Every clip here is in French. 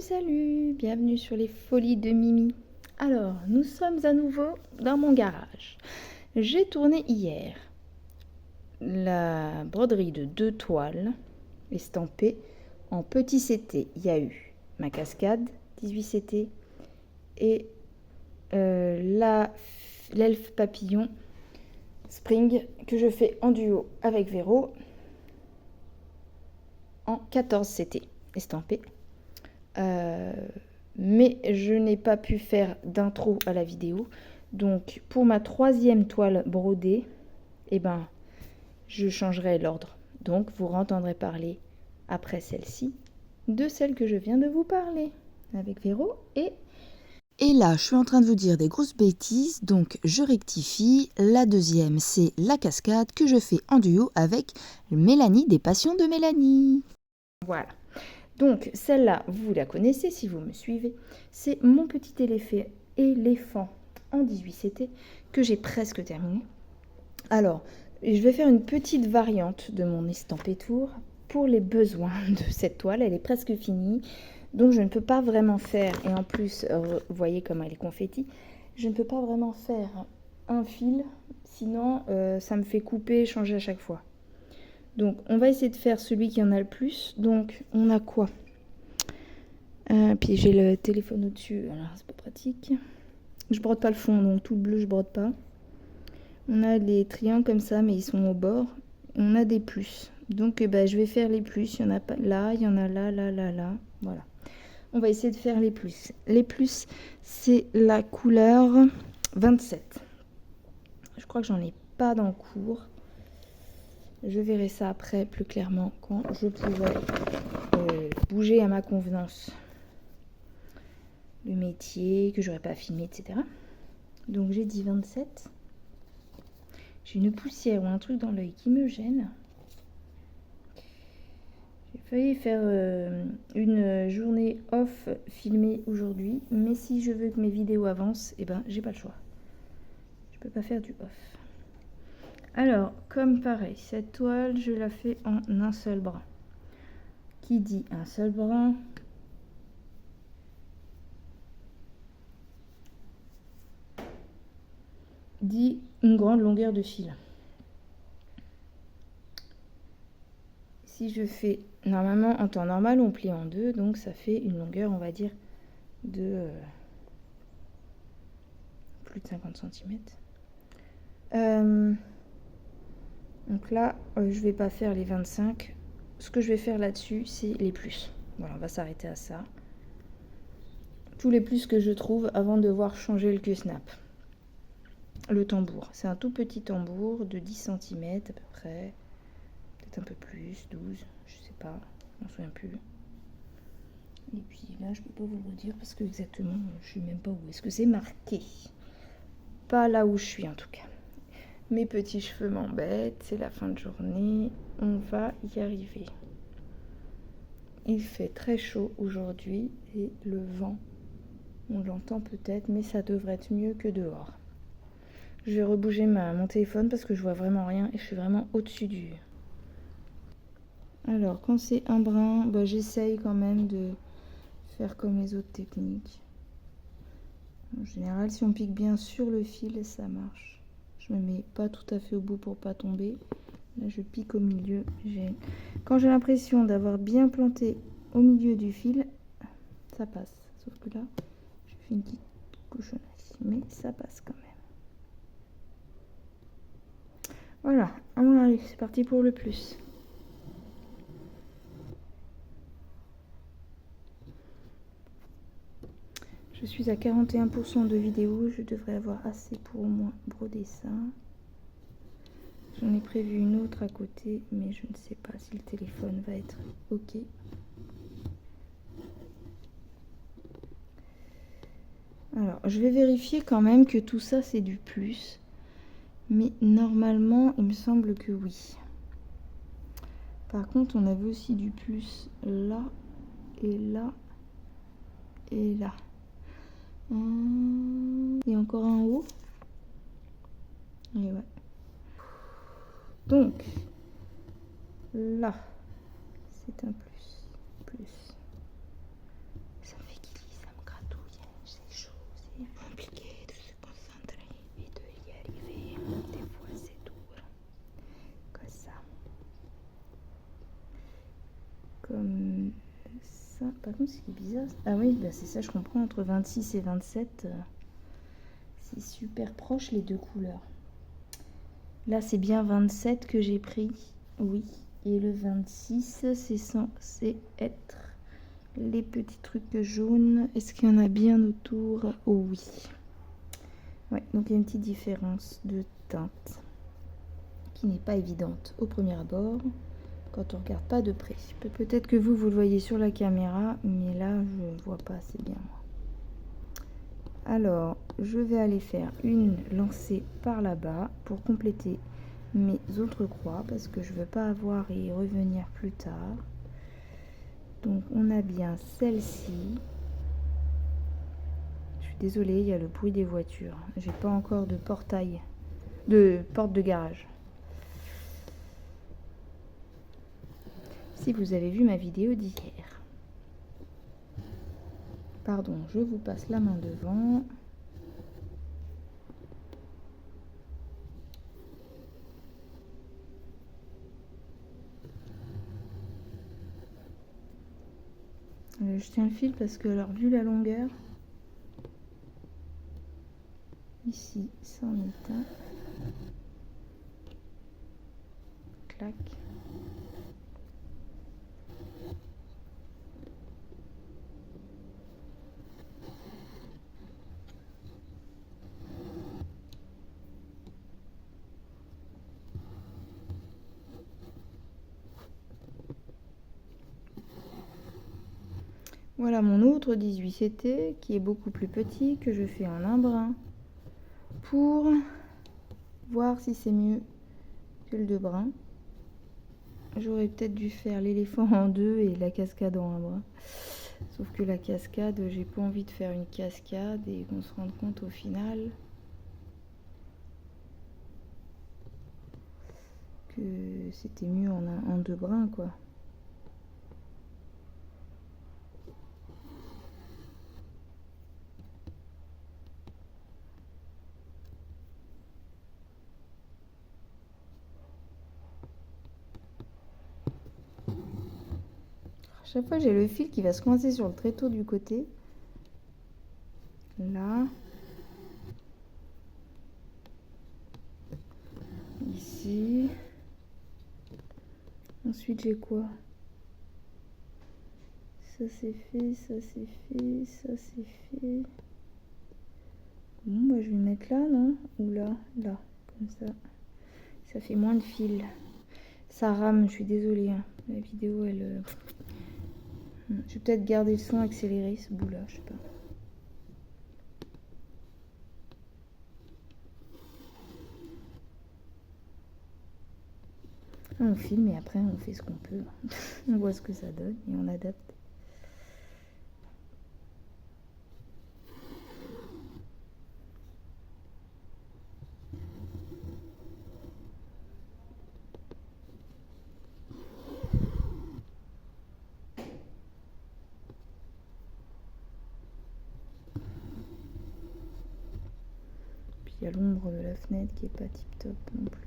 Salut, bienvenue sur les folies de Mimi. Alors, nous sommes à nouveau dans mon garage. J'ai tourné hier la broderie de 2 toiles estampées en petit CT. Il y a eu ma cascade 18 CT et l'elfe papillon spring que je fais en duo avec Véro en 14 CT estampé. Mais je n'ai pas pu faire d'intro à la vidéo. Donc pour ma 3e toile brodée, eh ben, je changerai l'ordre. Donc vous entendrez parler après celle-ci de celle que je viens de vous parler avec Véro Et là, je suis en train de vous dire des grosses bêtises, donc je rectifie. La deuxième, c'est la cascade que je fais en duo avec Mélanie des Passions de Mélanie. Voilà. Donc celle-là, vous la connaissez si vous me suivez. C'est mon petit éléphant en 18 CT que j'ai presque terminé. Alors, je vais faire une petite variante de mon estampé tour pour les besoins de cette toile. Elle est presque finie. Donc je ne peux pas vraiment faire, et en plus, vous voyez comme elle est confetti, je ne peux pas vraiment faire un fil, sinon ça me fait couper, changer à chaque fois. Donc on va essayer de faire celui qui en a le plus. Donc on a quoi? Puis j'ai le téléphone au-dessus, alors c'est pas pratique. Je brode pas le fond, donc tout le bleu je brode pas. On a les triangles comme ça, mais ils sont au bord. On a des plus. Donc je vais faire les plus. Il y en a pas là, il y en a là, là, là, là. Voilà. On va essayer de faire les plus. Les plus, c'est la couleur 27. Je crois que j'en ai pas dans le cours. Je verrai ça après plus clairement quand je pourrai bouger à ma convenance le métier, que j'aurais pas filmé, etc. Donc j'ai dit 27. J'ai une poussière ou un truc dans l'œil qui me gêne. J'ai failli faire une journée off filmée aujourd'hui, mais si je veux que mes vidéos avancent, eh ben j'ai pas le choix. Je peux pas faire du off. Alors, comme pareil, cette toile, je la fais en un seul brin. Qui dit un seul brin dit une grande longueur de fil. Si je fais, normalement, en temps normal, on plie en deux, donc ça fait une longueur, on va dire, de plus de 50 cm. Donc là, je vais pas faire les 25. Ce que je vais faire là-dessus, c'est les plus. Voilà, on va s'arrêter à ça. Tous les plus que je trouve avant de devoir changer le Q-snap. Le tambour, c'est un tout petit tambour de 10 cm à peu près. Peut-être un peu plus, 12, je sais pas, je m'en souviens plus. Et puis là, je peux pas vous le dire parce que exactement, je suis même pas où est-ce que c'est marqué. Pas là où je suis en tout cas. Mes petits cheveux m'embêtent, c'est la fin de journée, on va y arriver. Il fait très chaud aujourd'hui et le vent, on l'entend peut-être, mais ça devrait être mieux que dehors. Je vais rebouger mon téléphone parce que je vois vraiment rien et je suis vraiment au-dessus du... Alors, quand c'est un brin, j'essaye quand même de faire comme les autres techniques. En général, si on pique bien sur le fil, ça marche. Je me mets pas tout à fait au bout pour pas tomber. Là, je pique au milieu. Quand j'ai l'impression d'avoir bien planté au milieu du fil, ça passe. Sauf que là, je fais une petite cochonnerie. Mais ça passe quand même. Voilà, à mon avis, c'est parti pour le plus. Je suis à 41% de vidéo. Je devrais avoir assez pour au moins broder ça. J'en ai prévu une autre à côté, mais je ne sais pas si le téléphone va être OK. Alors, je vais vérifier quand même que tout ça, c'est du plus. Mais normalement, il me semble que oui. Par contre, on avait aussi du plus là, et là, et là. Et encore un haut. Et ouais. Donc, là, c'est un plus. Ça me Par contre, ce qui est bizarre... Ah oui, bah c'est ça, je comprends. Entre 26 et 27, c'est super proche les deux couleurs. Là, c'est bien 27 que j'ai pris. Oui. Et le 26, c'est censé être les petits trucs jaunes. Est-ce qu'il y en a bien autour? Oh oui. Ouais, donc il y a une petite différence de teinte qui n'est pas évidente au premier abord quand on regarde pas de près. Peut-être que vous le voyez sur la caméra, mais là, je ne vois pas assez bien moi. Alors, je vais aller faire une lancée par là-bas pour compléter mes autres croix parce que je veux pas avoir et y revenir plus tard. Donc on a bien celle-ci. Je suis désolée, il y a le bruit des voitures. J'ai pas encore de portail, de porte de garage. Si vous avez vu ma vidéo d'hier. Pardon, je vous passe la main devant. Je tiens le fil parce que, alors, vu la longueur, ici, ça en est un. Clac. Voilà mon autre 18 CT qui est beaucoup plus petit, que je fais en un brin pour voir si c'est mieux que le deux brins. J'aurais peut-être dû faire l'éléphant en deux et la cascade en un brin. Sauf que la cascade, j'ai pas envie de faire une cascade et qu'on se rende compte au final que c'était mieux en deux brins quoi. À chaque fois j'ai le fil qui va se coincer sur le tréteau du côté. Là. Ici. Ensuite j'ai quoi? Ça c'est fait, ça c'est fait, ça c'est fait. Bon bah je vais mettre là, non? Ou là, là, comme ça. Ça fait moins de fil. Ça rame, je suis désolée. Hein. La vidéo elle... Je vais peut-être garder le son accéléré ce bout là, je sais pas. On filme et après on fait ce qu'on peut. On voit ce que ça donne et on adapte. Puis il y a l'ombre de la fenêtre qui est pas tip top non plus.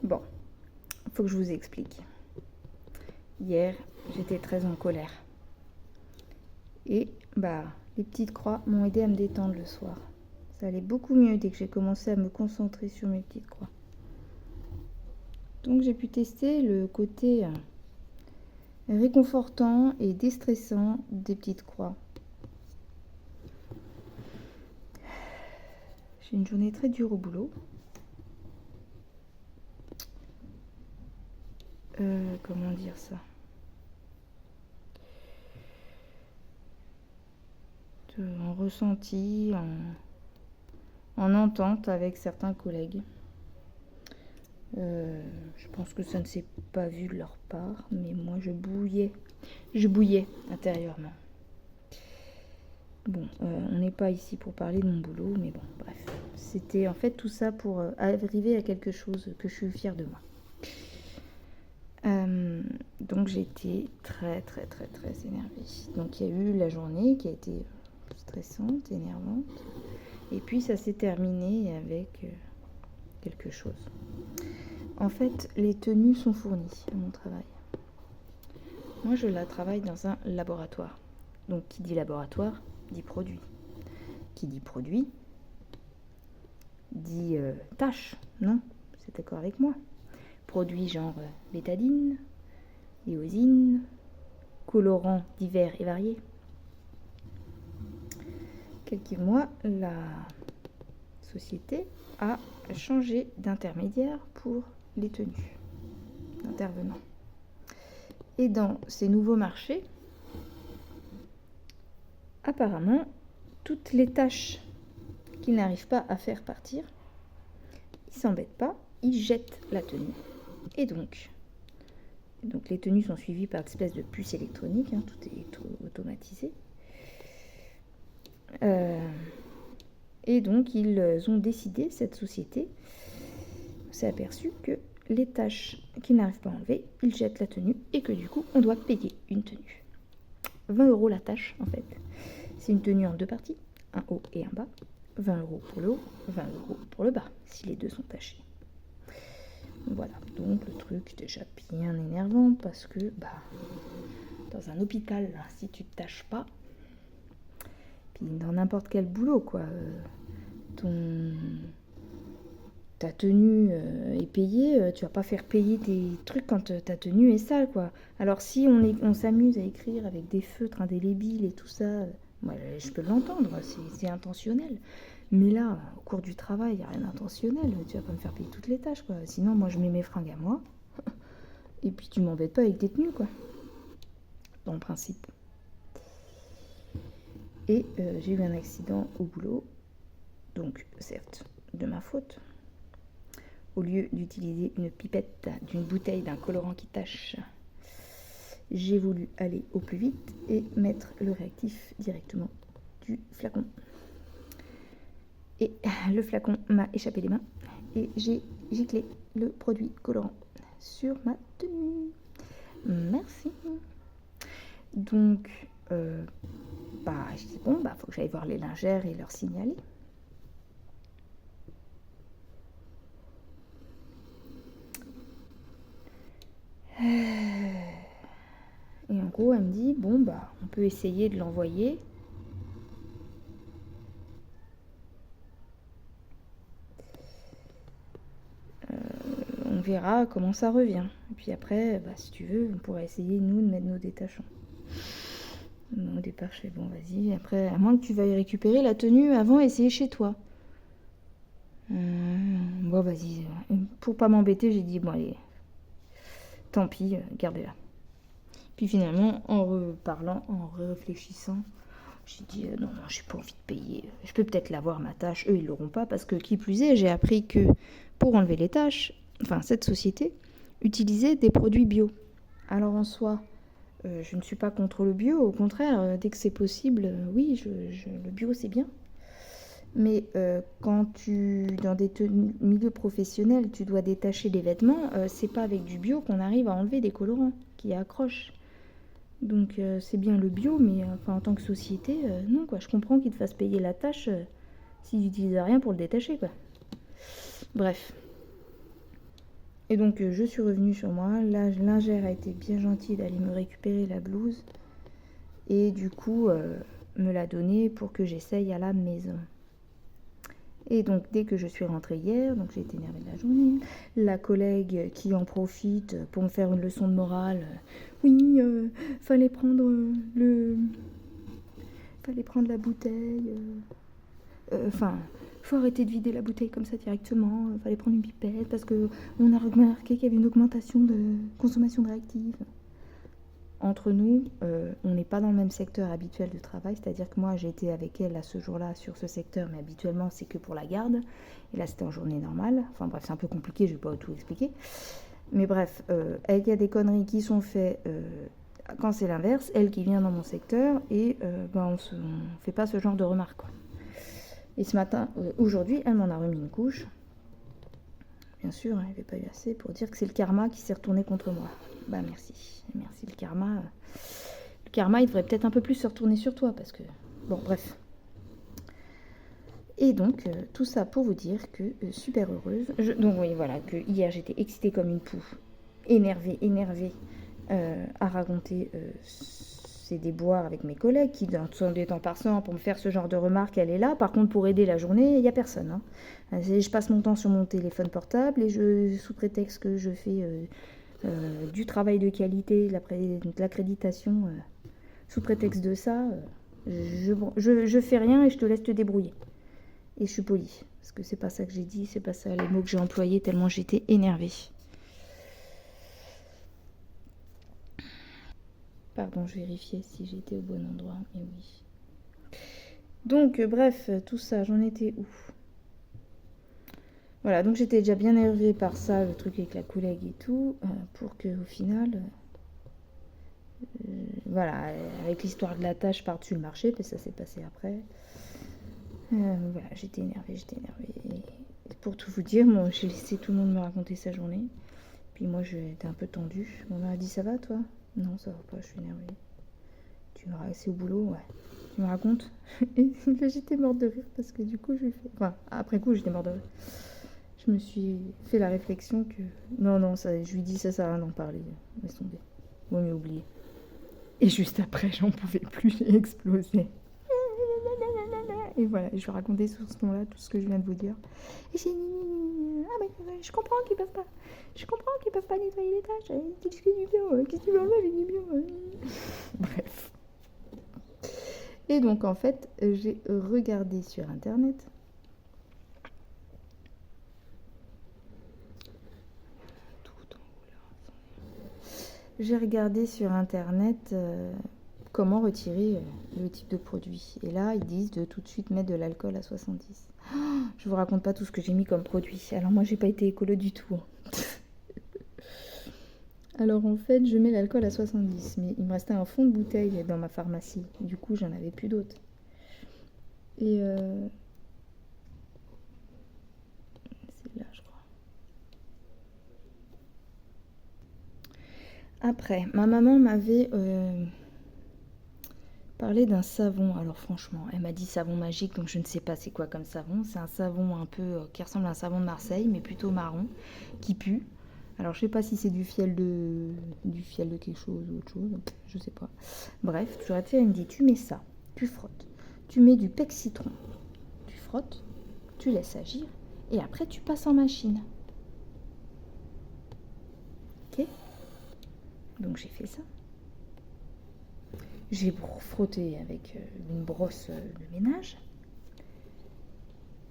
Bon, il faut que je vous explique. Hier, j'étais très en colère. Et bah, les petites croix m'ont aidé à me détendre le soir. Ça allait beaucoup mieux dès que j'ai commencé à me concentrer sur mes petites croix. Donc j'ai pu tester le côté réconfortant et déstressant des petites croix. J'ai une journée très dure au boulot. Comment dire ça? En ressenti, en entente avec certains collègues. Je pense que ça ne s'est pas vu de leur part, mais moi je bouillais intérieurement. Bon, on n'est pas ici pour parler de mon boulot, mais bon, bref. C'était en fait tout ça pour arriver à quelque chose que je suis fière de moi. Donc j'étais très énervée. Donc il y a eu la journée qui a été stressante, énervante. Et puis ça s'est terminé avec quelque chose. En fait, les tenues sont fournies à mon travail. Moi, je la travaille dans un laboratoire. Donc qui dit laboratoire, dit produit. Qui dit produit, dit tâche, non? C'est d'accord avec moi. Produits genre bétadine, iosine, colorants divers et variés. Quelques mois, la société a changé d'intermédiaire pour les tenues d'intervenants. Et dans ces nouveaux marchés, apparemment, toutes les tâches qu'ils n'arrivent pas à faire partir, ils s'embêtent pas, ils jettent la tenue. Et donc les tenues sont suivies par une espèce de puce électronique, tout est automatisé. Et donc ils ont décidé, cette société s'est aperçue que les tâches qu'ils n'arrivent pas à enlever, ils jettent la tenue et que du coup on doit payer une tenue. 20 € la tâche en fait. C'est une tenue en deux parties, un haut et un bas. 20 € pour le haut, 20 € pour le bas, si les deux sont tachés. Voilà, donc le truc déjà bien énervant parce que dans un hôpital, si tu te tâches pas, puis dans n'importe quel boulot quoi, ta tenue est payée, tu vas pas faire payer tes trucs quand ta tenue est sale quoi. Alors si on s'amuse à écrire avec des feutres indélébiles et tout ça, moi je peux l'entendre, c'est intentionnel. Mais là, au cours du travail, il n'y a rien d'intentionnel. Tu vas pas me faire payer toutes les tâches, quoi. Sinon, moi, je mets mes fringues à moi. Et puis, tu m'embêtes pas avec tes tenues, quoi. Dans le principe. Et j'ai eu un accident au boulot. Donc, certes, de ma faute. Au lieu d'utiliser une pipette d'une bouteille d'un colorant qui tache, j'ai voulu aller au plus vite et mettre le réactif directement du flacon. Et le flacon m'a échappé des mains et j'ai giclé le produit colorant sur ma tenue. Merci. Donc, je dis bon, faut que j'aille voir les lingères et leur signaler. Et en gros, elle me dit bon, on peut essayer de l'envoyer. On verra comment ça revient. Et puis après, si tu veux, on pourrait essayer, nous, de mettre nos détachants. Au départ, je fais bon, vas-y. Après, à moins que tu veuilles récupérer la tenue avant, essayer chez toi. Bon, vas-y. Pour pas m'embêter, j'ai dit, bon, allez, tant pis, gardez-la. Puis finalement, en reparlant, en réfléchissant, j'ai dit, non, j'ai pas envie de payer. Je peux peut-être l'avoir, ma tâche. Eux, ils l'auront pas, parce que, qui plus est, j'ai appris que pour enlever les tâches, cette société utilisait des produits bio. Alors en soi, je ne suis pas contre le bio, au contraire, dès que c'est possible, oui, le bio c'est bien. Mais quand dans des milieux professionnels, tu dois détacher les vêtements, c'est pas avec du bio qu'on arrive à enlever des colorants qui accrochent. Donc c'est bien le bio, mais en tant que société, non quoi. Je comprends qu'ils te fassent payer la tâche s'ils n'utilisent rien pour le détacher quoi. Bref. Et donc je suis revenue sur moi, la lingère a été bien gentille d'aller me récupérer la blouse et du coup me l'a donnée pour que j'essaye à la maison. Et donc dès que je suis rentrée hier, donc j'ai été énervée de la journée, la collègue qui en profite pour me faire une leçon de morale, oui, fallait prendre la bouteille, faut arrêter de vider la bouteille comme ça directement, fallait prendre une pipette parce qu'on a remarqué qu'il y avait une augmentation de consommation de réactifs. entre nous, on n'est pas dans le même secteur habituel de travail, c'est-à-dire que moi j'ai été avec elle à ce jour-là sur ce secteur, mais habituellement c'est que pour la garde, et là c'était en journée normale, enfin bref c'est un peu compliqué, je vais pas tout expliquer, mais bref, il y a des conneries qui sont faites quand c'est l'inverse, elle qui vient dans mon secteur, et on fait pas ce genre de remarques, quoi. Et ce matin, aujourd'hui, elle m'en a remis une couche. Bien sûr, il n'y avait pas eu assez pour dire que c'est le karma qui s'est retourné contre moi. Bah merci, merci le karma. Le karma, il devrait peut-être un peu plus se retourner sur toi parce que... Bon, bref. Et donc, tout ça pour vous dire que super heureuse. Donc oui, voilà, que hier j'étais excitée comme une poux, énervée, à raconter ses déboires avec mes collègues qui, de temps par temps, pour me faire ce genre de remarques, elle est là. Par contre, pour aider la journée, il n'y a personne. Hein. Je passe mon temps sur mon téléphone portable et sous prétexte que je fais du travail de qualité, de l'accréditation, sous prétexte de ça, je fais rien et je te laisse te débrouiller. Et je suis polie, parce que c'est pas ça que j'ai dit, c'est pas ça les mots que j'ai employés, tellement j'étais énervée. Pardon, je vérifiais si j'étais au bon endroit, mais oui. Donc, bref, tout ça, j'en étais où? Voilà, donc j'étais déjà bien énervée par ça, le truc avec la collègue et tout, pour que au final, voilà, avec l'histoire de la tâche par-dessus le marché, puis ça s'est passé après. Voilà, j'étais énervée. Et pour tout vous dire, moi, j'ai laissé tout le monde me raconter sa journée. Puis moi, j'étais un peu tendue. On m'a dit, ça va toi? Non, ça va pas, je suis énervée. C'est au boulot, ouais. Tu me racontes? Et là, j'étais morte de rire parce que du coup, je lui fais... Enfin, après coup, j'étais morte de rire. Je me suis fait la réflexion que... Non, ça, je lui dis, ça sert à rien d'en parler. Laisse tomber. Vaut mieux oublier. Et juste après, j'en pouvais plus, j'ai explosé. Et voilà, je lui racontais sur ce ton-là tout ce que je viens de vous dire. Et j'ai dit, ah mais je comprends qu'ils peuvent pas. Je comprends qu'ils peuvent pas nettoyer les tâches. Qu'est-ce que du bio? Qu'est-ce que tu veux enlever avec du bio? Bref. Et donc en fait, j'ai regardé sur internet. J'ai regardé sur internet comment retirer le type de produit. Et là, ils disent de tout de suite mettre de l'alcool à 70. Oh, je vous raconte pas tout ce que j'ai mis comme produit. Alors moi, j'ai pas été écolo du tout. Alors en fait, je mets l'alcool à 70. Mais il me restait un fond de bouteille dans ma pharmacie. Du coup, j'en avais plus d'autres. Et c'est là, je crois. Après, ma maman m'avait... parler d'un savon. Alors franchement, elle m'a dit savon magique, donc je ne sais pas c'est quoi comme savon. C'est un savon un peu qui ressemble à un savon de Marseille, mais plutôt marron, qui pue. Alors je sais pas si c'est du fiel de quelque chose ou autre chose, je sais pas. Bref, toujours est-il, elle me dit tu mets ça, tu frottes, tu mets du pec citron, tu frottes, tu laisses agir et après tu passes en machine. Ok? Donc j'ai fait ça. J'ai frotté avec une brosse de ménage.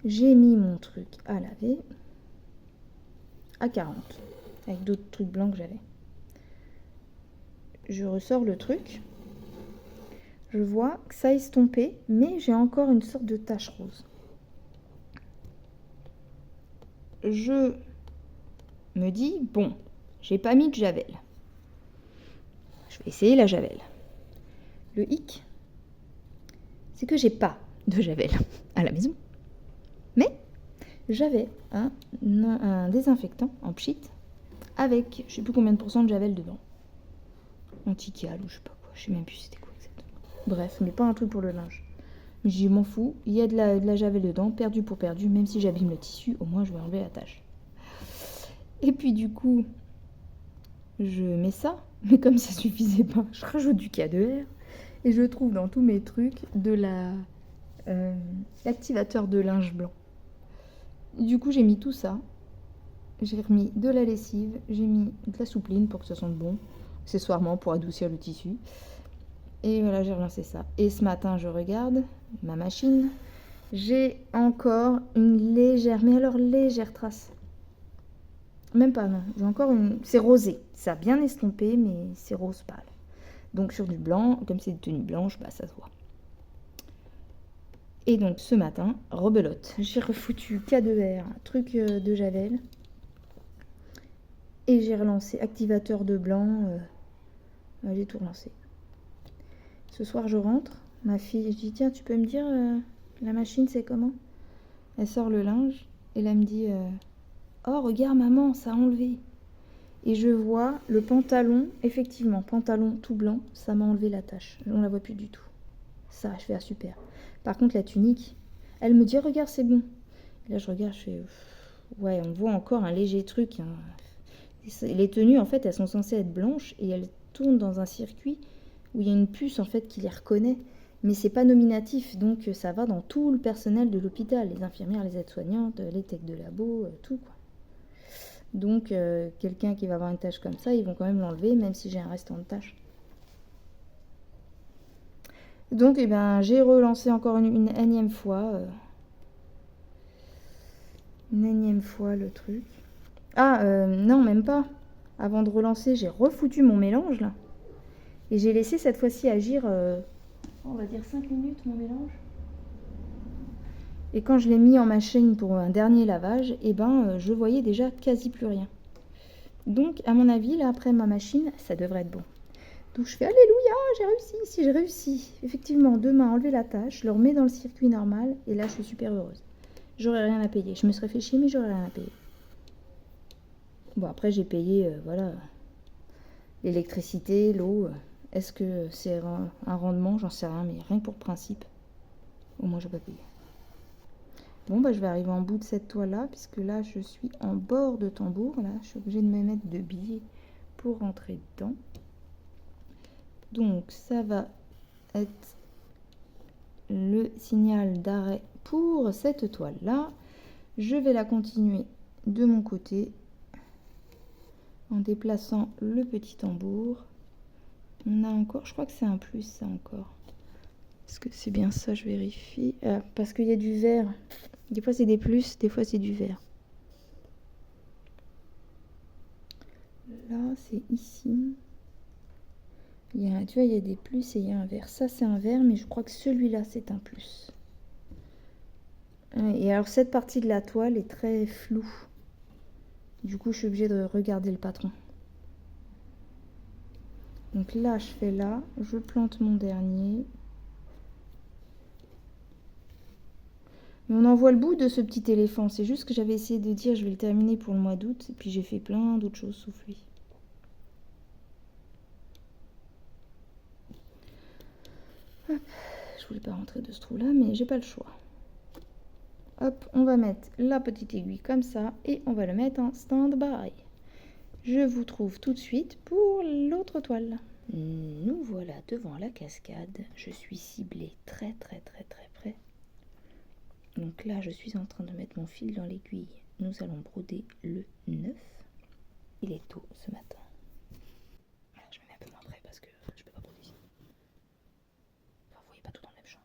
J'ai mis mon truc à laver à 40 avec d'autres trucs blancs que j'avais. Je ressors le truc. Je vois que ça a estompé, mais j'ai encore une sorte de tache rose. Je me dis, bon, j'ai pas mis de javel. Je vais essayer la javel. Le hic, c'est que j'ai pas de javel à la maison. Mais j'avais un désinfectant en pchit avec je sais plus combien de pourcents de javel dedans. Antical ou je sais pas quoi, je sais même plus c'était quoi exactement. Bref, mais pas un truc pour le linge. Je m'en fous, il y a de la javel dedans, perdu pour perdu, même si j'abîme le tissu, au moins je vais enlever la tache. Et puis du coup, je mets ça, mais comme ça suffisait pas, je rajoute du K2R. Et je trouve dans tous mes trucs de l'activateur de linge blanc. Du coup, j'ai mis tout ça. J'ai remis de la lessive. J'ai mis de la soupline pour que ça sente bon. Accessoirement pour adoucir le tissu. Et voilà, j'ai relancé ça. Et ce matin, je regarde ma machine. J'ai encore une légère trace. Même pas, non. J'ai encore une... C'est rosé. Ça a bien estompé, mais c'est rose pâle. Donc sur du blanc, comme c'est une tenue blanche, bah ça se voit. Et donc ce matin, rebelote. J'ai refoutu K2R, truc de Javel. Et j'ai relancé activateur de blanc. J'ai tout relancé. Ce soir je rentre. Ma fille, je dis tiens, tu peux me dire la machine c'est comment? Elle sort le linge et là elle me dit oh regarde maman, ça a enlevé. Et je vois le pantalon, effectivement, pantalon tout blanc, ça m'a enlevé la tache. On la voit plus du tout. Ça, je fais super. Par contre la tunique, elle me dit regarde c'est bon. Et là je regarde, je fais ouais, on voit encore un léger truc. Hein. Les tenues en fait elles sont censées être blanches et elles tournent dans un circuit où il y a une puce en fait qui les reconnaît. Mais c'est pas nominatif, donc ça va dans tout le personnel de l'hôpital, les infirmières, les aides-soignantes, les techs de labo, tout quoi. Donc quelqu'un qui va avoir une tache comme ça, ils vont quand même l'enlever, même si j'ai un restant de tache. Donc eh ben, j'ai relancé encore une énième fois. Une énième fois le truc. Ah non, même pas. Avant de relancer, j'ai refoutu mon mélange là. Et j'ai laissé cette fois-ci agir, on va dire 5 minutes mon mélange. Et quand je l'ai mis en machine pour un dernier lavage, eh ben, je voyais déjà quasi plus rien. Donc, à mon avis, là, après ma machine, ça devrait être bon. Donc, je fais alléluia, j'ai réussi, si j'ai réussi. Effectivement, demain, enlever la tâche, je le remets dans le circuit normal, et là, je suis super heureuse. J'aurais rien à payer. Je me serais fait chier, mais j'aurais rien à payer. Bon, après, j'ai payé, voilà, l'électricité, l'eau. Est-ce que c'est un rendement? J'en sais rien, mais rien que pour principe. Au moins, je vais pas payer. Bon, bah, je vais arriver en bout de cette toile-là, puisque là, je suis en bord de tambour. Là, je suis obligée de me mettre de billets pour rentrer dedans. Donc, ça va être le signal d'arrêt pour cette toile-là. Je vais la continuer de mon côté en déplaçant le petit tambour. On a encore, je crois que c'est un plus, ça encore. Est-ce que c'est bien ça? Je vérifie. Parce qu'il y a du vert. Des fois, c'est des plus, des fois, c'est du vert. Là, c'est ici. Tu vois, il y a des plus et il y a un vert. Ça, c'est un vert, mais je crois que celui-là, c'est un plus. Et alors, cette partie de la toile est très floue. Du coup, je suis obligée de regarder le patron. Donc là, je fais là. Je plante mon dernier. Mais on en voit le bout de ce petit éléphant. C'est juste que j'avais essayé de dire je vais le terminer pour le mois d'août. Et puis, j'ai fait plein d'autres choses sauf lui. Hop. Je voulais pas rentrer de ce trou-là, mais j'ai pas le choix. Hop, on va mettre la petite aiguille comme ça et on va le mettre en stand-by. Je vous trouve tout de suite pour l'autre toile. Nous voilà devant la cascade. Je suis ciblée très très près. Donc là, je suis en train de mettre mon fil dans l'aiguille. Nous allons broder le 9. Il est tôt ce matin. Je me mets un peu moins près parce que je peux pas broder ici. Enfin, vous voyez pas tout dans le même champ.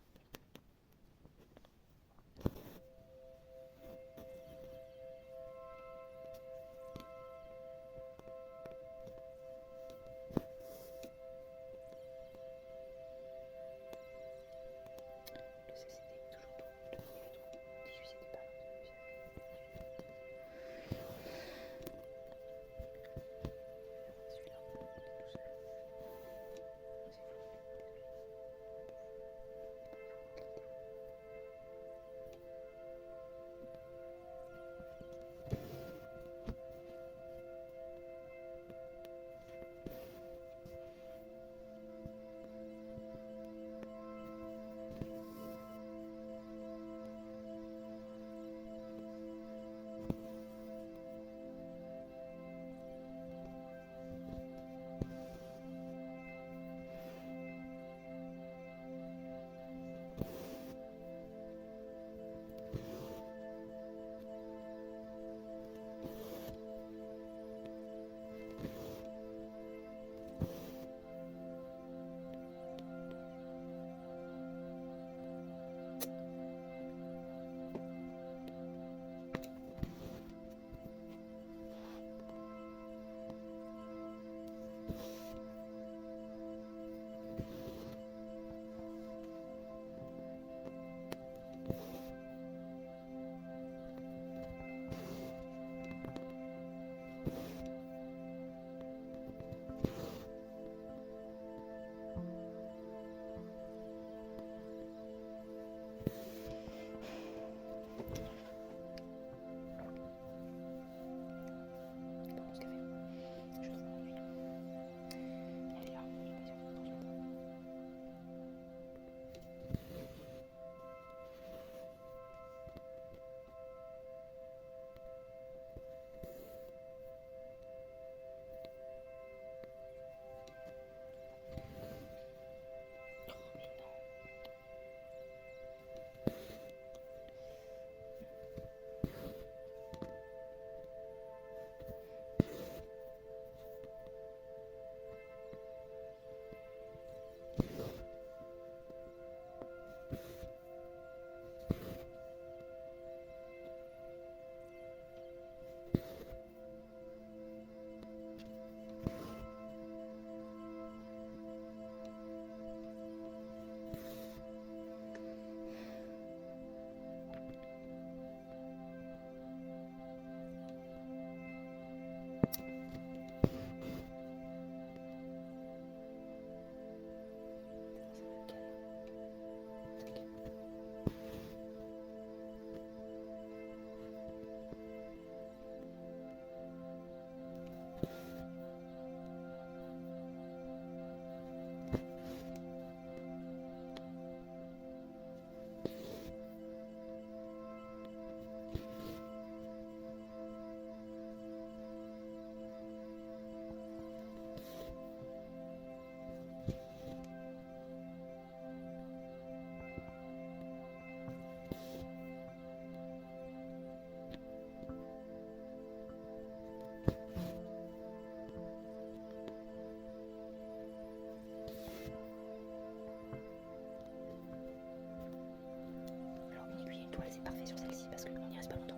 C'est parfait sur celle-ci parce qu'on n'y reste pas longtemps.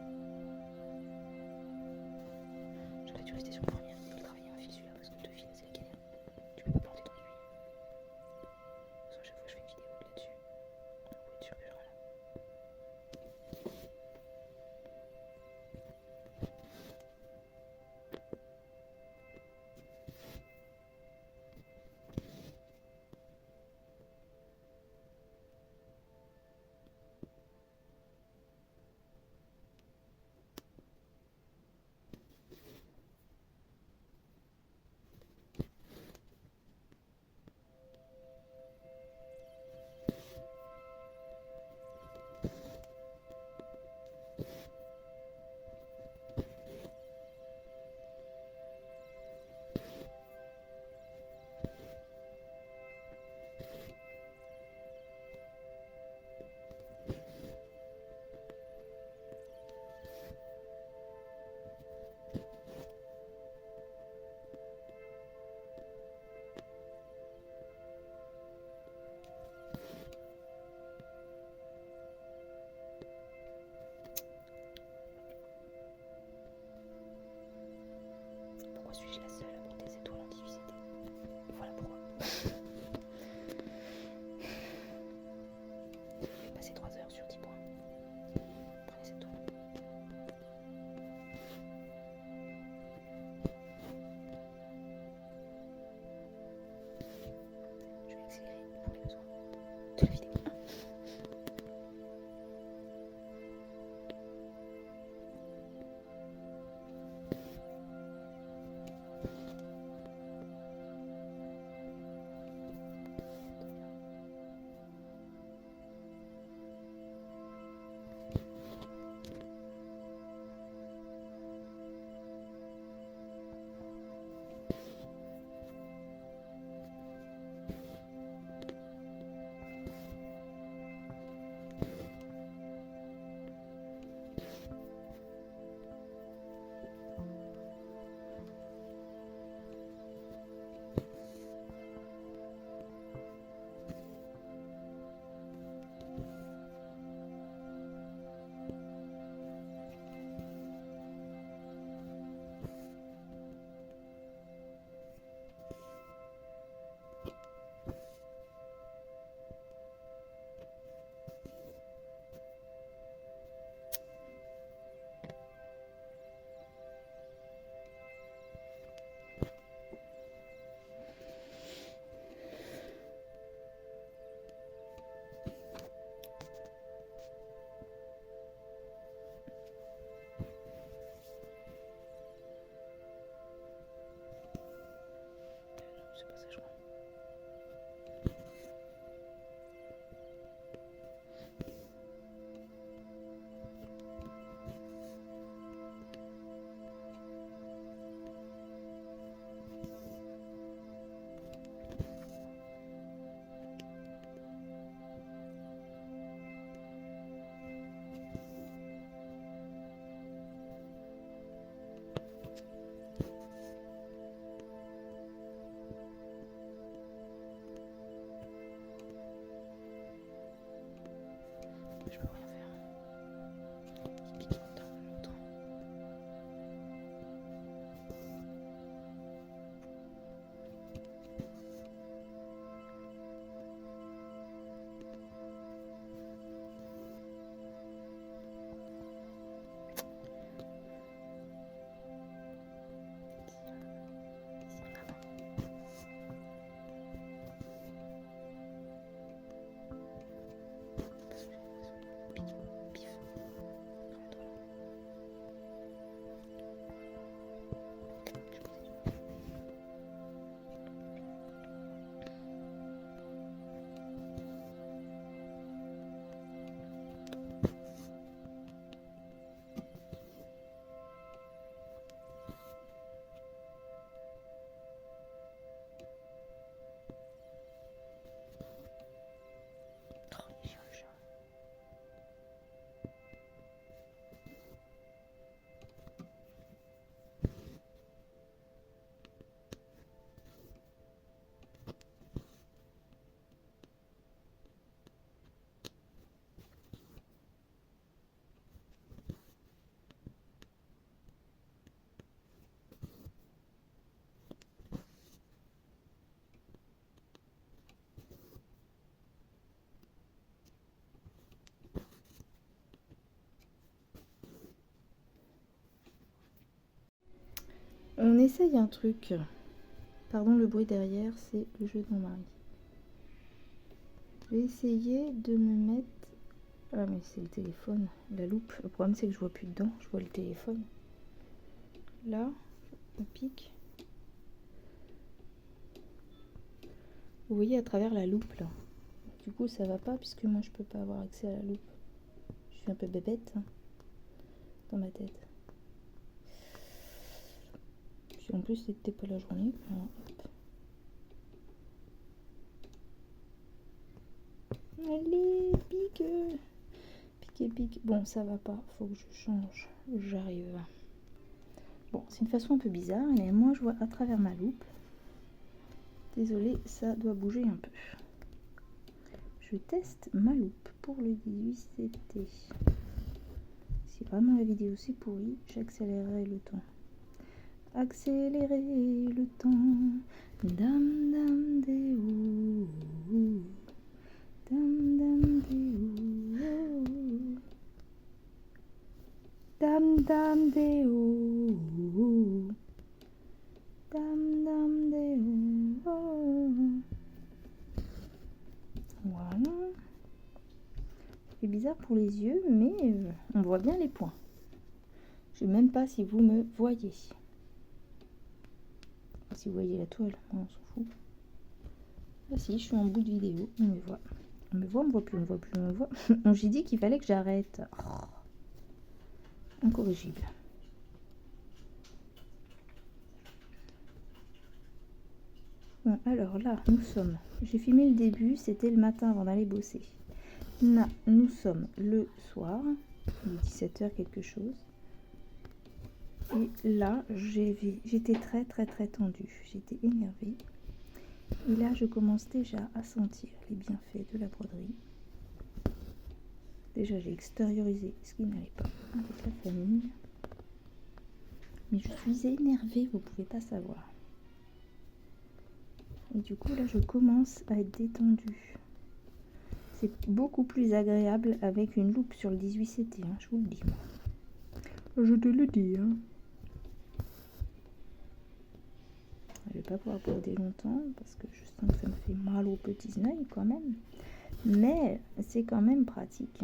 J'aurais dû rester sur le premier, il faut travailler un fil celui-là parce que 2 fils c'est la galère. Tu peux pas planter ton aiguille. Soit à chaque fois je fais une vidéo là-dessus, on peut être sûr que genre là. Pourquoi suis-je la seule à monter cette toile en divisité? Voilà pourquoi. Je vais passer 3 heures sur 10 points. Prenez cette toile. Je vais accélérer pour les besoins de la vidéo. On essaye un truc. Pardon le bruit derrière, c'est le jeu de mon mari. Je vais essayer de me mettre... Ah mais c'est le téléphone, la loupe. Le problème c'est que je vois plus dedans, je vois le téléphone. Là, on pique. Vous voyez à travers la loupe là. Du coup ça va pas puisque moi je peux pas avoir accès à la loupe. Je suis un peu bébête hein, dans ma tête. Puis en plus c'était pas la journée. Alors, allez, pique. Pique. Bon ça va pas, faut que je change. J'arrive. Bon c'est une façon un peu bizarre, mais moi je vois à travers ma loupe. Désolée, ça doit bouger un peu. Je teste ma loupe pour le 18CT. Si vraiment la vidéo c'est pourri, j'accélérerai le temps. Accélérer le temps. Dam dam des ou. Dam dam des ou. Dam dam des ou. Dam dam des ou. Voilà. C'est bizarre pour les yeux, mais on voit bien les points. Je ne sais même pas si vous me voyez. Si vous voyez la toile, on s'en fout. Ah si, je suis en bout de vidéo, on me voit. On me voit plus. J'ai dit qu'il fallait que j'arrête. Oh. Incorrigible. Bon, alors là, nous sommes... J'ai filmé le début, c'était le matin avant d'aller bosser. Là, nous sommes le soir, il est 17h quelque chose. Et là, j'étais très tendue, j'étais énervée. Et là, je commence déjà à sentir les bienfaits de la broderie. Déjà, j'ai extériorisé ce qui n'allait pas avec la famille. Mais je suis énervée, vous pouvez pas savoir. Et du coup, là, je commence à être détendue. C'est beaucoup plus agréable avec une loupe sur le 18CT, hein, je vous le dis. Je te le dis. Hein. Je vais pas pouvoir broder longtemps parce que je sens que ça me fait mal aux petits œils quand même. Mais c'est quand même pratique.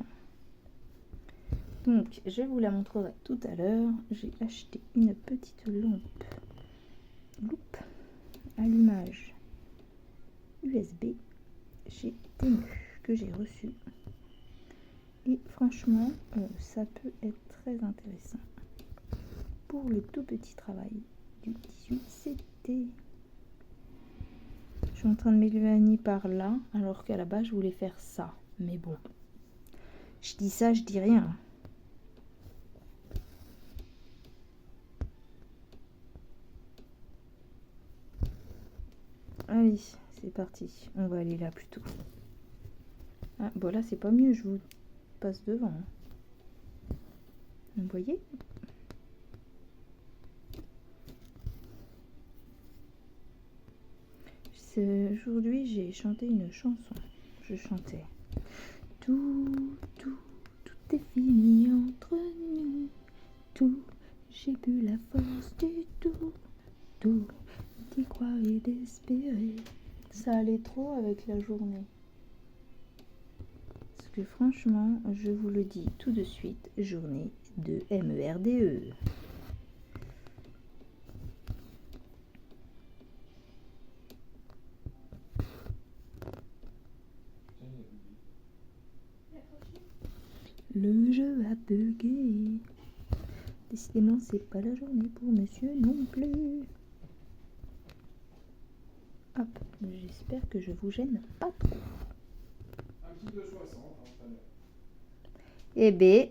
Donc, je vous la montrerai tout à l'heure. J'ai acheté une petite loupe allumage USB chez Temu que j'ai reçu. Et franchement, ça peut être très intéressant pour le tout petit travail du 18CT. Je suis en train de m'éloigner par là, alors qu'à la base, je voulais faire ça. Mais bon, je dis ça, je dis rien. Allez, c'est parti. On va aller là plutôt. Ah, bon là, c'est pas mieux, je vous passe devant. Vous voyez ? Aujourd'hui, j'ai chanté une chanson. Je chantais. Tout est fini entre nous. Tout, j'ai bu la force du tout, d'y croire et d'espérer. Ça allait trop avec la journée. Parce que franchement, je vous le dis tout de suite, journée de MERDE. Le jeu a bugué. Décidément, c'est pas la journée pour monsieur non plus. Hop, j'espère que je vous gêne pas trop. Un petit 2,60 hein, Eh ben,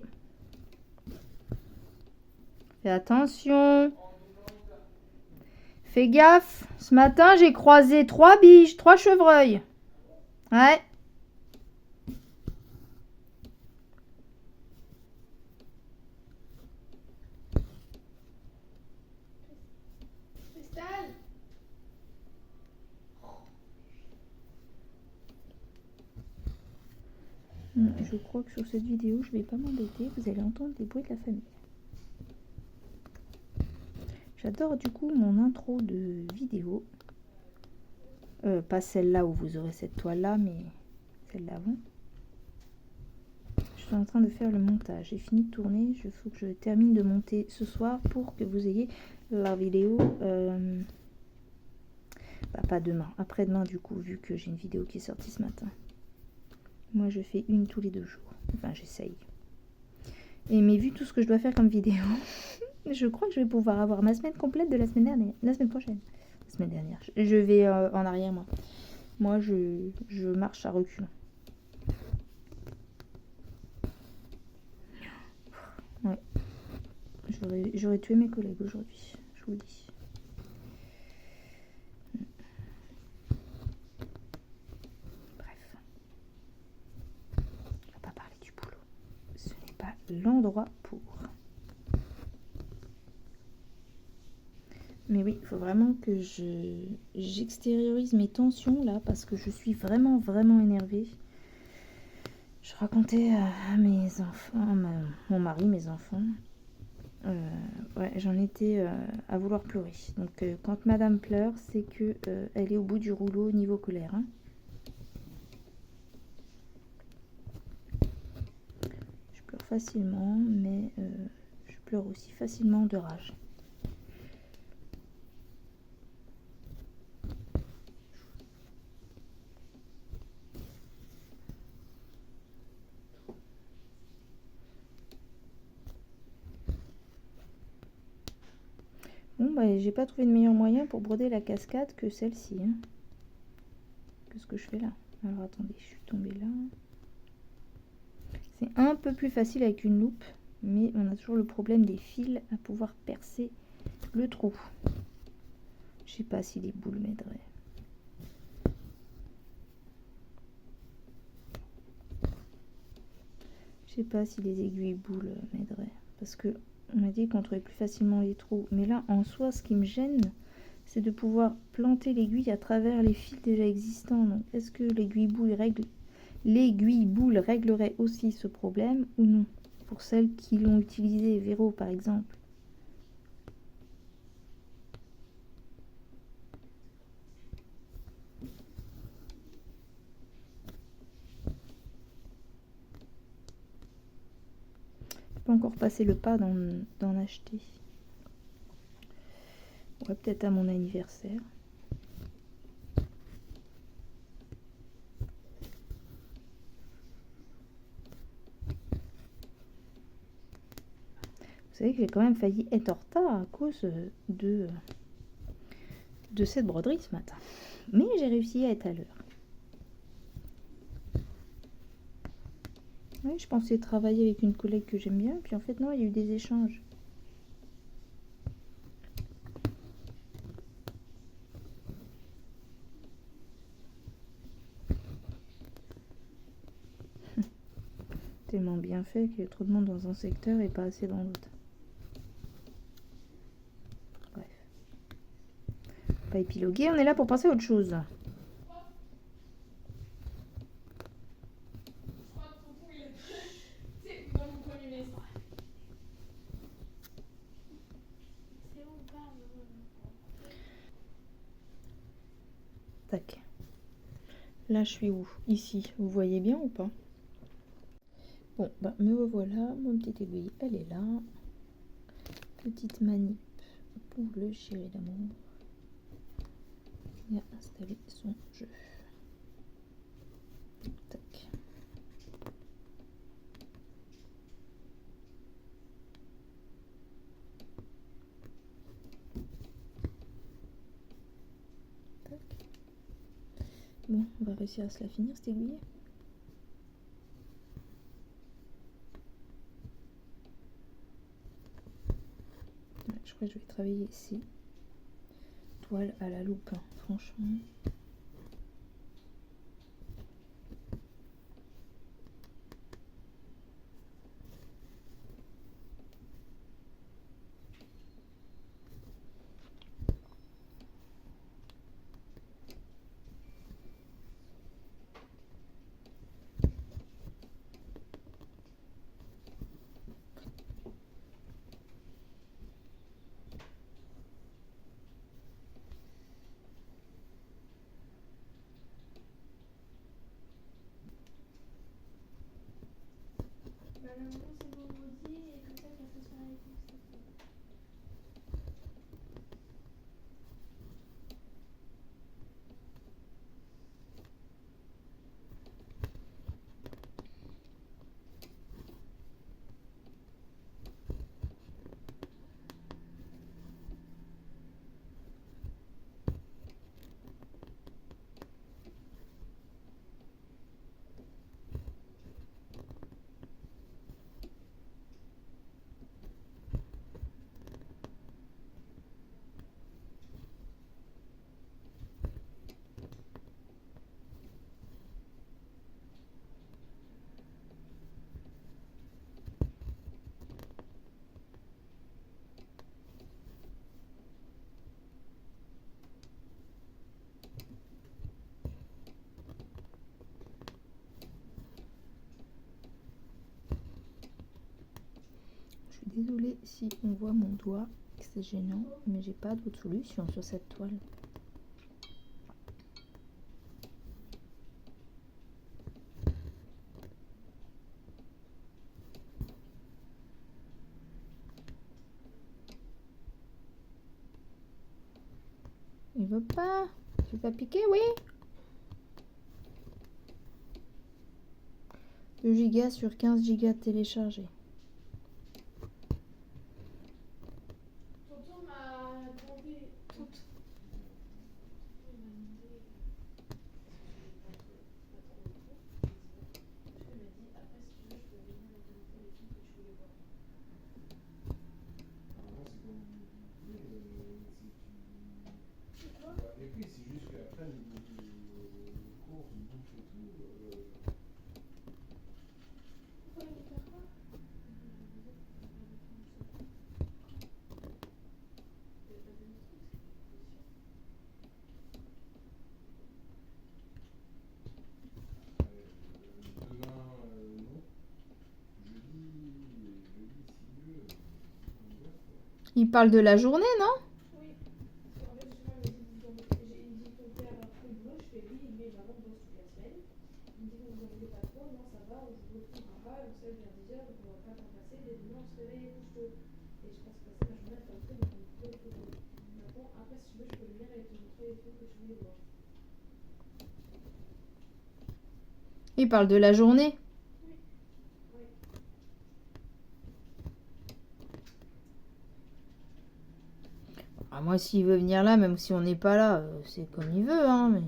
fais attention. Fais gaffe. Ce matin, j'ai croisé 3 biches, 3 chevreuils. Ouais. Je crois que sur cette vidéo, je vais pas m'embêter. Vous allez entendre les bruits de la famille. J'adore du coup mon intro de vidéo. Pas celle-là où vous aurez cette toile-là, mais celle d'avant. Je suis en train de faire le montage. J'ai fini de tourner. Il faut que je termine de monter ce soir pour que vous ayez la vidéo. Pas demain, après-demain du coup, vu que j'ai une vidéo qui est sortie ce matin. Moi, je fais une tous les 2 jours. Enfin, j'essaye. Mais vu tout ce que je dois faire comme vidéo, je crois que je vais pouvoir avoir ma semaine complète de la semaine dernière. La semaine prochaine. La semaine dernière. Je vais en arrière, moi. Moi, je marche à reculons. Ouais. J'aurais tué mes collègues aujourd'hui, je vous le dis. Bref. On va pas parler du boulot. Ce n'est pas l'endroit pour. Mais oui, il faut vraiment que j'extériorise mes tensions là, parce que je suis vraiment énervée. Je racontais à mes enfants, mon mari, mes enfants. Ouais, j'en étais à vouloir pleurer. Donc quand madame pleure, c'est que elle est au bout du rouleau niveau colère. Hein. Je pleure facilement, mais je pleure aussi facilement de rage. Bon, bah, j'ai pas trouvé de meilleur moyen pour broder la cascade que celle-ci. Hein. Qu'est-ce que je fais là? Alors attendez, je suis tombée là. C'est un peu plus facile avec une loupe, mais on a toujours le problème des fils à pouvoir percer le trou. Je sais pas si les boules m'aideraient. Je sais pas si les aiguilles boules m'aideraient. Parce que on m'a dit qu'on trouvait plus facilement les trous. Mais là, en soi, ce qui me gêne, c'est de pouvoir planter l'aiguille à travers les fils déjà existants. Donc, est-ce que l'aiguille boule réglerait aussi ce problème ou non? Pour celles qui l'ont utilisé, Véro par exemple. Je peux encore passer le pas d'en acheter. Ouais, peut-être à mon anniversaire. Vous savez que j'ai quand même failli être en retard à cause de cette broderie ce matin. Mais j'ai réussi à être à l'heure. Oui, je pensais travailler avec une collègue que j'aime bien, puis en fait non, il y a eu des échanges. Tellement bien fait qu'il y a trop de monde dans un secteur et pas assez dans l'autre. Bref. Pas épiloguer, on est là pour passer à autre chose. Tac. Là, je suis où? Ici. Vous voyez bien ou pas? Bon, bah, me revoilà. Mon petite aiguille, elle est là. Petite manip pour le chéri d'amour. Il a installé son jeu. Tac. Tac. Bon, on va réussir à se la finir cette aiguille. Ouais, je crois que je vais travailler ici. Toile à la loupe, hein, franchement. Désolée si on voit mon doigt, c'est gênant, mais j'ai pas d'autre solution sur cette toile. Il veut pas. Tu vas piquer, oui. 2 gigas sur 15 gigas téléchargés. Tonton m'a demandé toute. Et puis c'est juste qu'après, niveau de course, de bouffe et tout, demain, non. Jeudi, si Dieu, on verra, quoi. Il parle de la journée, non? Oui. En fait, justement, il me dit ton père a pris le boulot. Je fais oui, mais maman bosse toute la semaine. Il me dit vous embêtez pas trop, non, ça va, on vous retrouvera pas, on se lève vers 10h, donc on va pas t'en passer. Dès demain, on se réveille et couche tôt. Et je pense passer ma journée à faire le truc, donc on peut le photo. Maintenant, après, si tu veux, je peux venir et te montrer les trucs que tu voulais voir. Il parle de la journée. Oui. Ah, moi, s'il veut venir là, même si on n'est pas là, c'est comme il veut, hein. Mais...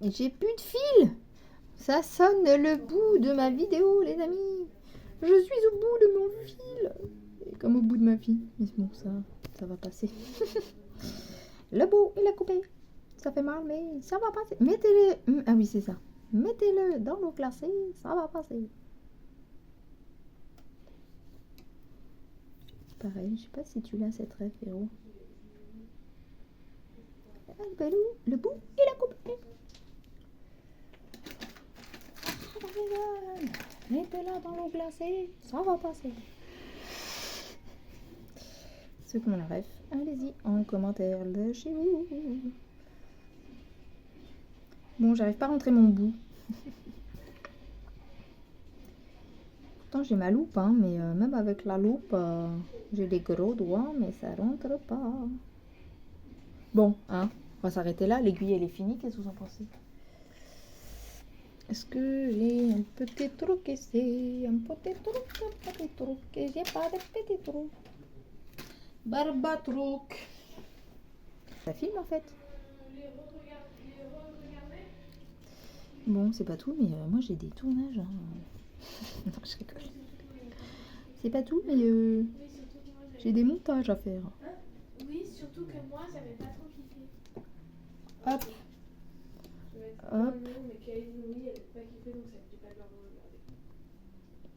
Et j'ai plus de fil. Ça sonne le bout de ma vidéo, les amis. Je suis au bout de mon fil. Et comme au bout de ma vie. Mais bon, ça va passer. Le bout, il a coupé. Ça fait mal, mais ça va passer. Mettez-le... Ah oui, c'est ça. Mettez-le dans l'eau glacée, ça va passer. Pareil, je sais pas si tu l'as cette rêve, Véro. Ah, le bout, il a coupé. Mettez-la dans l'eau glacée, ça va passer. Ceux qui ont la ref, allez-y en commentaire de chez vous. Bon, j'arrive pas à rentrer mon bout. Pourtant, j'ai ma loupe, hein, mais même avec la loupe, j'ai des gros doigts, mais ça rentre pas. Bon, hein, on va s'arrêter là. L'aiguille, elle est finie. Qu'est-ce que vous en pensez? Est-ce que j'ai un petit truc ici? Un petit truc, et j'ai pas de petit truc. Barbatruc. Ça filme en fait. Les re-regarder. Bon, c'est pas tout, mais moi j'ai des tournages. Hein. Non, je rigole. C'est pas tout, mais Oui, surtout que moi, j'ai des montages à faire. Oui, surtout que moi, j'avais pas trop kiffé. Hop, Je vais être hop. non, mais Kaïs, oui, elle n'a pas kiffé, donc ça ne me dit pas de leur regarder.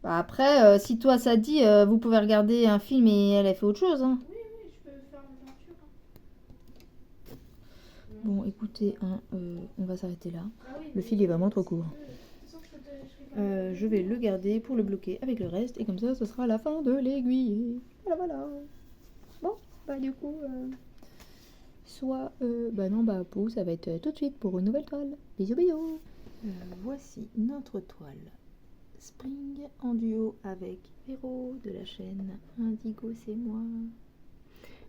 Bah après, si toi ça dit, vous pouvez regarder un film et elle a fait autre chose. Hein. Oui, je peux faire mon peinture. Hein. Bon, écoutez, hein, on va s'arrêter là. Ah oui, Le fil est vraiment trop court. de toute façon, Je vais le garder pour le bloquer avec le reste et comme ça, ce sera la fin de l'aiguille. Voilà. Bon, bah du coup, bah non, bah pour ça va être tout de suite pour une nouvelle toile. Bisous. Voici notre toile Spring en duo avec Véro de la chaîne Indigo c'est moi.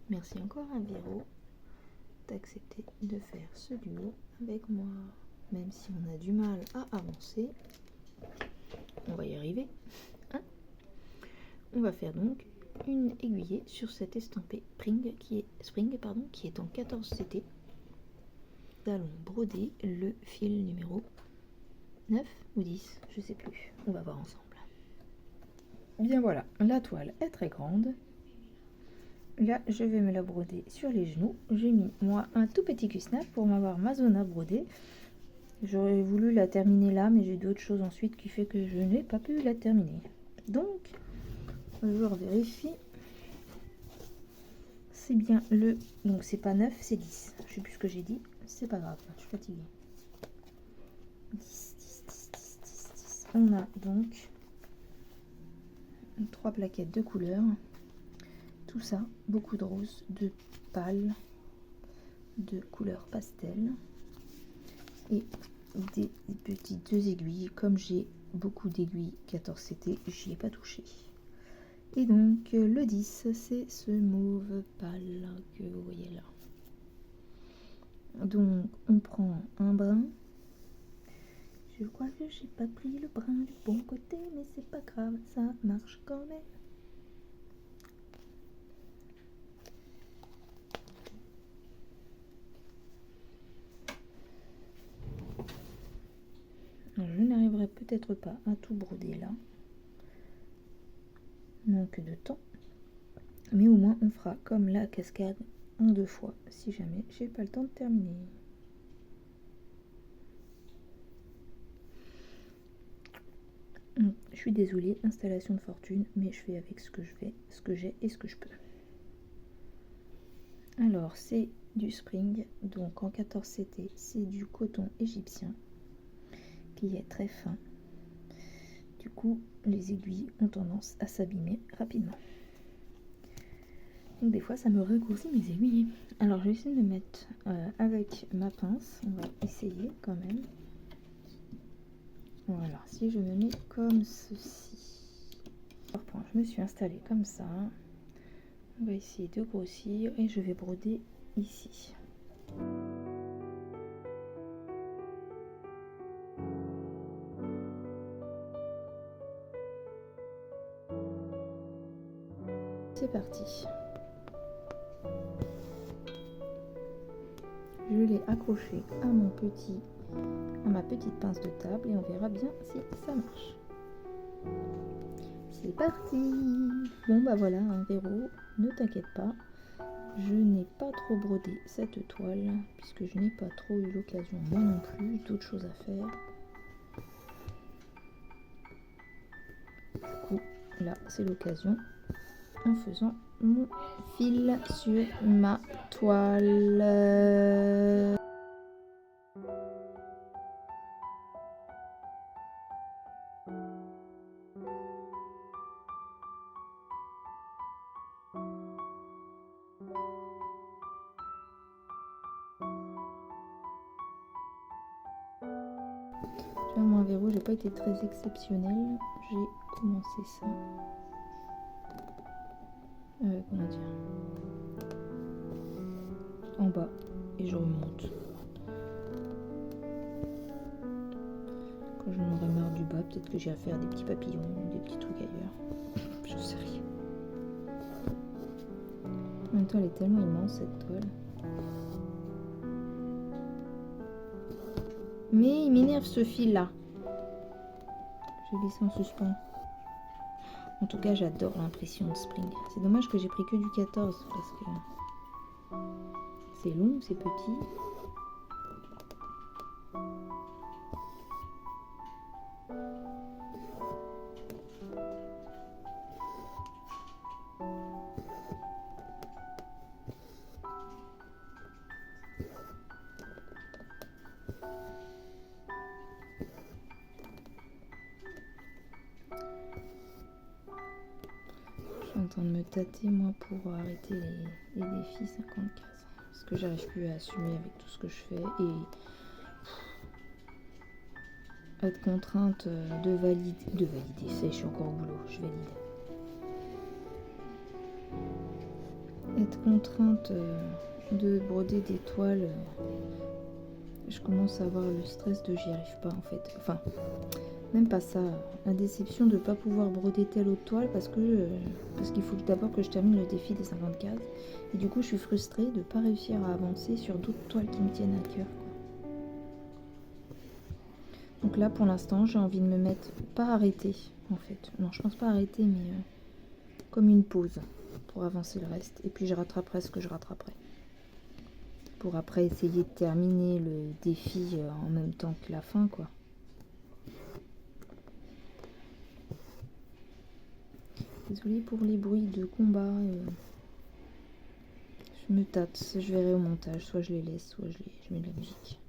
Merci encore à Véro d'accepter de faire ce duo avec moi. Même si on a du mal à avancer, on va y arriver. Hein, on va faire donc une aiguillée sur cet estampé Spring qui est en 14 CT. Nous allons broder le fil numéro 9 ou 10, je sais plus. On va voir ensemble. Bien voilà, la toile est très grande. Là, je vais me la broder sur les genoux. J'ai mis, moi, un tout petit cuissard pour m'avoir ma zone à broder. J'aurais voulu la terminer là, mais j'ai d'autres choses ensuite qui fait que je n'ai pas pu la terminer. Donc, je vérifie. C'est bien le... Donc, c'est pas 9, c'est 10. Je sais plus ce que j'ai dit. C'est pas grave, je suis fatiguée. 10. on a donc 3 plaquettes de couleurs. Tout ça, beaucoup de roses, de pâles, de couleurs pastel. Et des petites 2 aiguilles. Comme j'ai beaucoup d'aiguilles 14CT, j'y ai pas touché. Et donc le 10, c'est ce mauve pâle que vous voyez là. Donc on prend un brin. Je crois que j'ai pas pris le brin du bon côté, mais c'est pas grave, ça marche quand même. Alors, je n'arriverai peut-être pas à tout broder là. Manque de temps. Mais au moins on fera comme la cascade en 2 fois si jamais j'ai pas le temps de terminer. Je suis désolée, installation de fortune, mais je fais avec ce que je fais, ce que j'ai et ce que je peux. Alors c'est du spring, donc en 14CT, c'est du coton égyptien qui est très fin. Du coup, les aiguilles ont tendance à s'abîmer rapidement. Donc des fois, ça me raccourcit mes aiguilles. Alors je vais essayer de me mettre avec ma pince. On va essayer quand même. Voilà, si je me mets comme ceci. Je me suis installée comme ça. On va essayer de grossir et je vais broder ici. C'est parti. Je l'ai accroché à ma petite pince de table et on verra bien si ça marche. C'est parti. Bon bah voilà un verrou, ne t'inquiète pas, je n'ai pas trop brodé cette toile puisque je n'ai pas trop eu l'occasion moi non plus, d'autres choses à faire. Du coup là c'est l'occasion en faisant mon fil sur ma toile. Moi, un verrou, j'ai pas été très exceptionnelle. J'ai commencé ça. Comment dire, en bas et je remonte. Quand j'en aurai marre du bas, peut-être que j'irai faire des petits papillons, des petits trucs ailleurs. Je sais rien. En même temps, elle est tellement immense cette toile. Mais il m'énerve ce fil là. Je vais laisser en suspens. En tout cas, j'adore l'impression de spring. C'est dommage que j'ai pris que du 14 parce que c'est long, c'est petit. Je suis en train de me tâter moi pour arrêter les défis 54 parce que j'arrive plus à assumer avec tout ce que je fais et être contrainte de valider, ça, je suis encore au boulot, je valide. Être contrainte de broder des toiles, je commence à avoir le stress de j'y arrive pas en fait. Enfin, même pas ça, la déception de ne pas pouvoir broder telle autre toile parce qu'il faut d'abord que je termine le défi des 50 cases. Et du coup, je suis frustrée de ne pas réussir à avancer sur d'autres toiles qui me tiennent à cœur. Donc là, pour l'instant, j'ai envie de me mettre, pas arrêter en fait. Non, je pense pas arrêter, mais comme une pause pour avancer le reste. Et puis je rattraperai ce que je rattraperai. Pour après essayer de terminer le défi en même temps que la fin, quoi. Désolée pour les bruits de combat. Je me tâte, je verrai au montage. Soit je les laisse, soit je mets de la musique.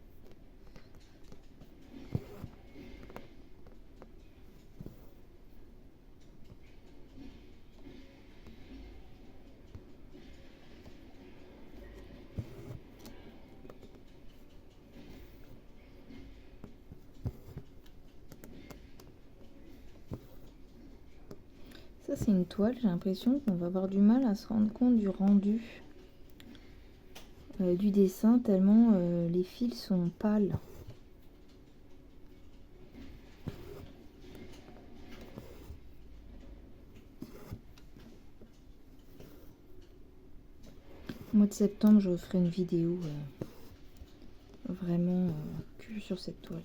Ça, c'est une toile. J'ai l'impression qu'on va avoir du mal à se rendre compte du rendu du dessin, tellement les fils sont pâles. Au mois de septembre, je ferai une vidéo vraiment que sur cette toile.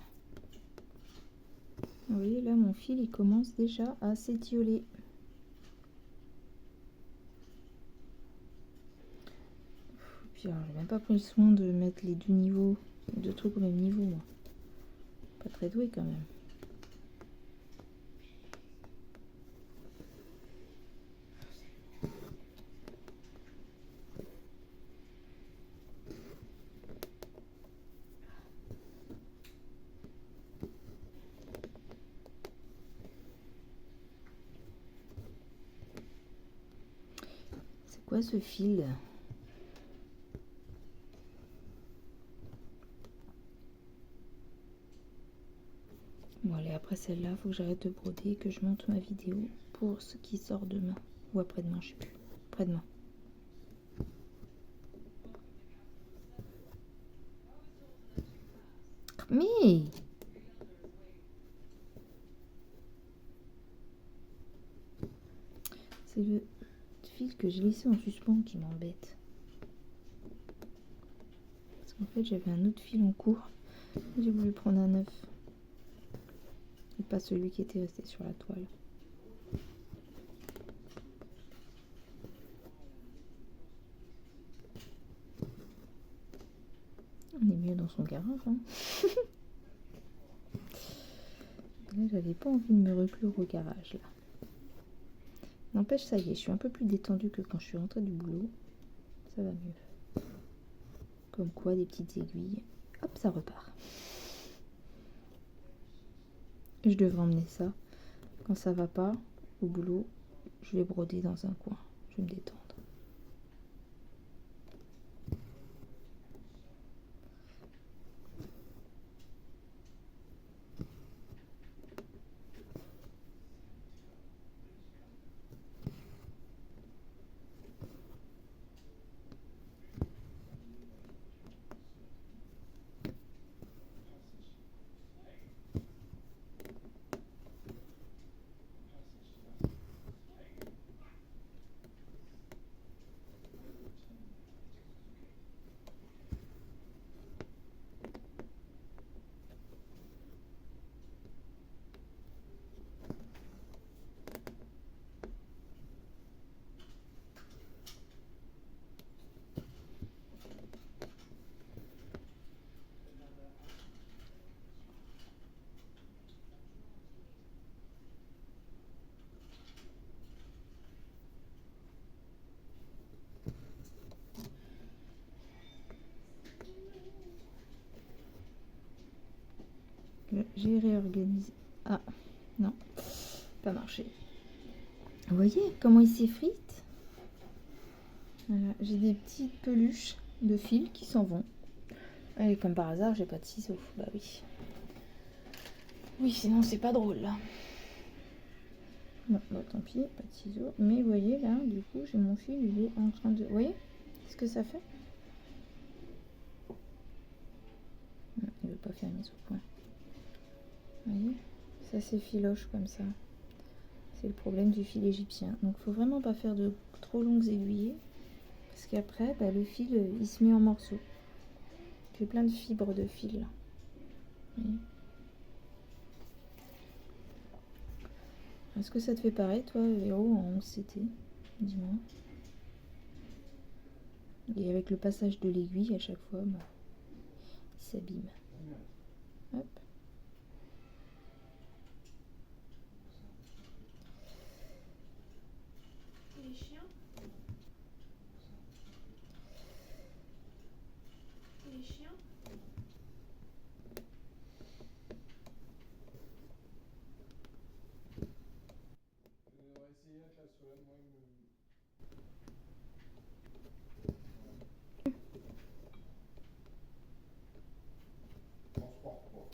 Vous voyez, là, mon fil, il commence déjà à s'étioler. Puis alors, j'ai même pas pris le soin de mettre les deux trucs au même niveau, moi. Pas très doué quand même. C'est quoi ce fil? Bon allez, après celle-là, faut que j'arrête de broder et que je monte ma vidéo pour ce qui sort demain. Ou après-demain, je sais plus. Après-demain. Mais c'est le fil que j'ai laissé en suspens qui m'embête. Parce qu'en fait, j'avais un autre fil en cours. J'ai voulu prendre un neuf. Et pas celui qui était resté sur la toile. On est mieux dans son garage, hein. Là, j'avais pas envie de me reclure au garage, là. N'empêche, ça y est, je suis un peu plus détendue que quand je suis rentrée du boulot. Ça va mieux. Comme quoi, des petites aiguilles. Hop, ça repart. Je devrais emmener ça. Quand ça va pas, au boulot, je vais broder dans un coin. Je vais me détendre. J'ai réorganisé. Ah, non, pas marché. Vous voyez comment il s'effrite? Voilà, j'ai des petites peluches de fils qui s'en vont. Et comme par hasard, j'ai pas de ciseaux. Bah oui. Oui, sinon c'est pas drôle là. Bon, bah tant pis, pas de ciseaux. Mais vous voyez là, du coup, j'ai mon fil, il est en train de... Vous voyez ce que ça fait? Non, il veut pas faire mise au point. Vous voyez? Ça s'effiloche comme ça. C'est le problème du fil égyptien. Donc faut vraiment pas faire de trop longues aiguillées. Parce qu'après, bah, le fil, il se met en morceaux. J'ai plein de fibres de fil là. Vous voyez? Est-ce que ça te fait pareil, toi, Véro, en 11CT? Dis-moi. Et avec le passage de l'aiguille, à chaque fois, bah, il s'abîme. Hop. Et les chiens? Et les chiens? On va essayer avec la Solène, moi, il me... Transport, quoi.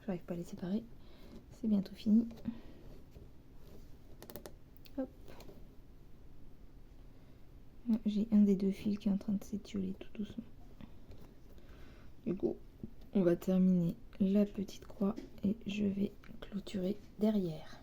j'arrive pas à les séparer. C'est bientôt fini. Hop. J'ai un des deux fils qui est en train de s'étioler tout doucement. Du coup, on va terminer la petite croix et je vais clôturer derrière.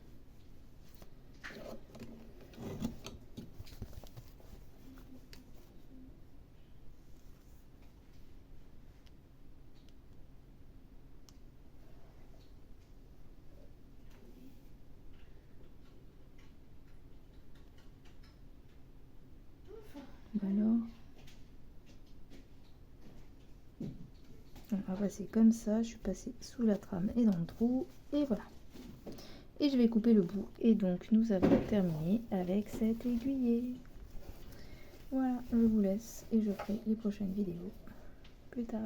Alors, on va passer comme ça, je suis passée sous la trame et dans le trou, et voilà. Et je vais couper le bout, et donc nous avons terminé avec cet aiguillet. Voilà, je vous laisse, et je ferai les prochaines vidéos plus tard.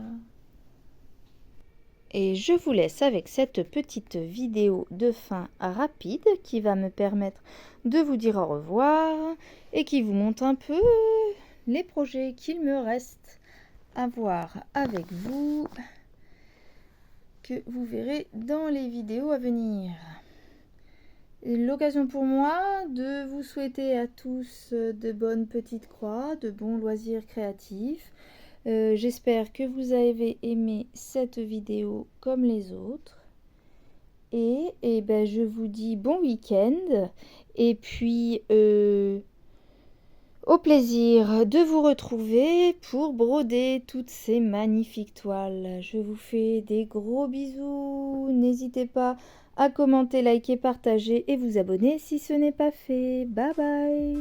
Et je vous laisse avec cette petite vidéo de fin rapide qui va me permettre de vous dire au revoir et qui vous montre un peu les projets qu'il me reste à voir avec vous, que vous verrez dans les vidéos à venir. L'occasion pour moi de vous souhaiter à tous de bonnes petites croix, de bons loisirs créatifs. J'espère que vous avez aimé cette vidéo comme les autres. Et ben, je vous dis bon week-end. Et puis, au plaisir de vous retrouver pour broder toutes ces magnifiques toiles. Je vous fais des gros bisous. N'hésitez pas à commenter, liker, partager et vous abonner si ce n'est pas fait. Bye bye!